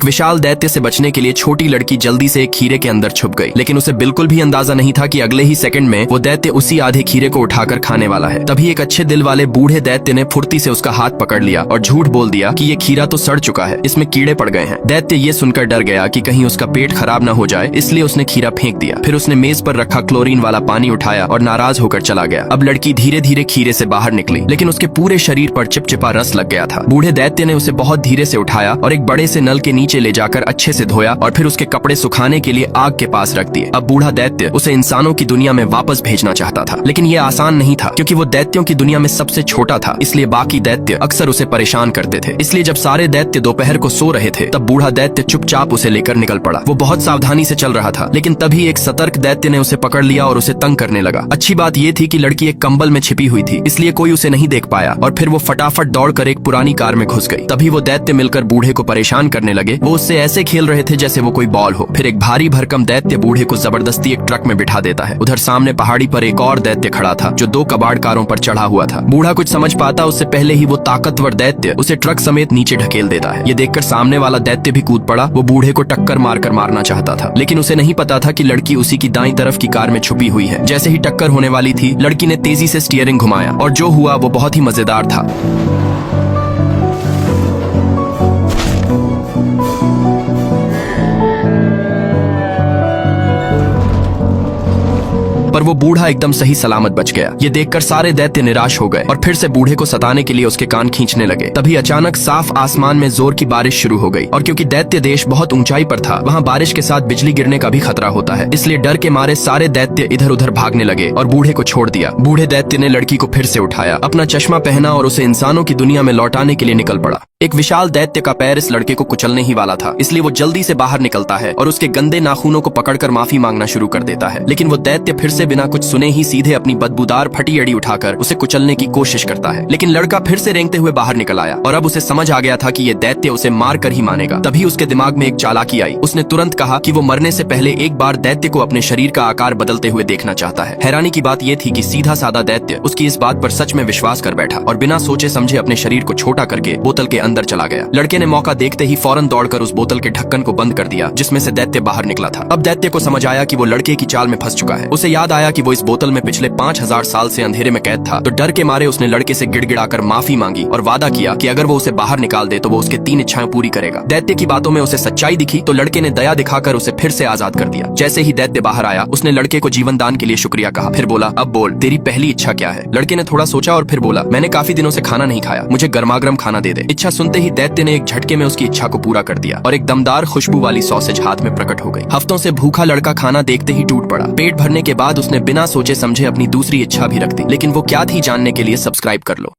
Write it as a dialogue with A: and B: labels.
A: एक विशाल दैत्य से बचने के लिए छोटी लड़की जल्दी से एक खीरे के अंदर छुप गई, लेकिन उसे बिल्कुल भी अंदाजा नहीं था कि अगले ही सेकंड में वो दैत्य उसी आधे खीरे को उठाकर खाने वाला है। तभी एक अच्छे दिल वाले बूढ़े दैत्य ने फुर्ती से उसका हाथ पकड़ लिया और झूठ बोल दिया कि ये खीरा तो सड़ चुका है, इसमें कीड़े पड़ गए हैं। दैत्य ये सुनकर डर गया कि कहीं उसका पेट खराब न हो जाए, इसलिए उसने खीरा फेंक दिया। फिर उसने मेज पर रखा क्लोरीन वाला पानी उठाया और नाराज होकर चला गया। अब लड़की धीरे धीरे खीरे से बाहर निकली, लेकिन उसके पूरे शरीर पर चिपचिपा रस लग गया था। बूढ़े दैत्य ने उसे बहुत धीरे से उठाया और एक बड़े से नल के नीचे ले जाकर अच्छे से धोया और फिर उसके कपड़े सुखाने के लिए आग के पास रख दिए। अब बूढ़ा दैत्य उसे इंसानों की दुनिया में वापस भेजना चाहता था, लेकिन ये आसान नहीं था क्योंकि वो दैत्यों की दुनिया में सबसे छोटा था, इसलिए बाकी दैत्य अक्सर उसे परेशान करते थे। इसलिए जब सारे दैत्य दोपहर को सो रहे थे तब बूढ़ा दैत्य चुपचाप उसे लेकर निकल पड़ा। वो बहुत सावधानी से चल रहा था, लेकिन तभी एक सतर्क दैत्य ने उसे पकड़ लिया और उसे तंग करने लगा। अच्छी बात ये थी कि लड़की एक कंबल में छिपी हुई थी, इसलिए कोई उसे नहीं देख पाया और फिर वो फटाफट दौड़कर एक पुरानी कार में घुस गई। तभी वो दैत्य मिलकर बूढ़े को परेशान करने लगे। वो उससे ऐसे खेल रहे थे जैसे वो कोई बॉल हो। फिर एक भारी भरकम दैत्य बूढ़े को जबरदस्ती एक ट्रक में बिठा देता है। उधर सामने पहाड़ी पर एक और दैत्य खड़ा था जो 2 कबाड़ कारों पर चढ़ा हुआ था। बूढ़ा कुछ समझ पाता उससे पहले ही वो ताकतवर दैत्य उसे ट्रक समेत नीचे ढकेल देता है। ये देखकर सामने वाला दैत्य भी कूद पड़ा। वो बूढ़े को टक्कर मारकर मारना चाहता था, लेकिन उसे नहीं पता था कि लड़की उसी की दाईं तरफ की कार में छुपी हुई है। जैसे ही टक्कर होने वाली थी, लड़की ने तेजी से स्टीयरिंग घुमाया और जो हुआ वो बहुत ही मजेदार था। पर वो बूढ़ा एकदम सही सलामत बच गया। ये देखकर सारे दैत्य निराश हो गए और फिर से बूढ़े को सताने के लिए उसके कान खींचने लगे। तभी अचानक साफ आसमान में जोर की बारिश शुरू हो गई और क्योंकि दैत्य देश बहुत ऊंचाई पर था, वहाँ बारिश के साथ बिजली गिरने का भी खतरा होता है। इसलिए डर के मारे सारे दैत्य इधर उधर भागने लगे और बूढ़े को छोड़ दिया। बूढ़े दैत्य ने लड़की को फिर से उठाया, अपना चश्मा पहना और उसे इंसानों की दुनिया में लौटाने के लिए निकल पड़ा। एक विशाल दैत्य का पैर इस लड़के को कुचलने ही वाला था, इसलिए वो जल्दी से बाहर निकलता है और उसके गंदे नाखूनों को पकड़कर माफी मांगना शुरू कर देता है। लेकिन वो दैत्य फिर से बिना कुछ सुने ही सीधे अपनी बदबूदार फटी एड़ी उठाकर उसे कुचलने की कोशिश करता है। लेकिन लड़का फिर से रेंगते हुए बाहर निकल आया और अब उसे समझ आ गया था कि ये दैत्य उसे मार कर ही मानेगा। तभी उसके दिमाग में एक चालाकी आई। उसने तुरंत कहा कि वो मरने से पहले एक बार दैत्य को अपने शरीर का आकार बदलते हुए देखना चाहता है। हैरानी की बात यह थी कि सीधा साधा दैत्य उसकी इस बात पर सच में विश्वास कर बैठा और बिना सोचे समझे अपने शरीर को छोटा करके बोतल के अंदर चला गया। लड़के ने मौका देखते ही फौरन दौड़कर उस बोतल के ढक्कन को बंद कर दिया जिसमें से दैत्य बाहर निकला था। अब दैत्य को समझ आया कि वो लड़के की चाल में फंस चुका है। उसे याद आया कि वो इस बोतल में पिछले 5000 साल से अंधेरे में कैद था, तो डर के मारे उसने लड़के से गिड़गिड़ाकर माफी मांगी और वादा किया कि अगर वो उसे बाहर निकाल दे तो वो उसके 3 इच्छाएं पूरी करेगा। दैत्य की बातों में उसे सच्चाई दिखी तो लड़के ने दया दिखाकर उसे फिर से आजाद कर दिया। जैसे ही दैत्य बाहर आया, उसने लड़के को जीवन दान के लिए शुक्रिया कहा। फिर बोला, अब बोल तेरी पहली इच्छा क्या है? लड़के ने थोड़ा सोचा और फिर बोला, मैंने काफी दिनों से खाना नहीं खाया, मुझे गर्मागर्म खाना दे दे। इच्छा सुनते ही दैत्य ने एक झटके में उसकी इच्छा को पूरा कर दिया और एक दमदार खुशबू वाली सॉसेज हाथ में प्रकट हो गई। हफ्तों से भूखा लड़का खाना देखते ही टूट पड़ा। पेट भरने के बाद उसने बिना सोचे समझे अपनी दूसरी इच्छा भी रख दी, लेकिन वो क्या थी जानने के लिए सब्सक्राइब कर लो।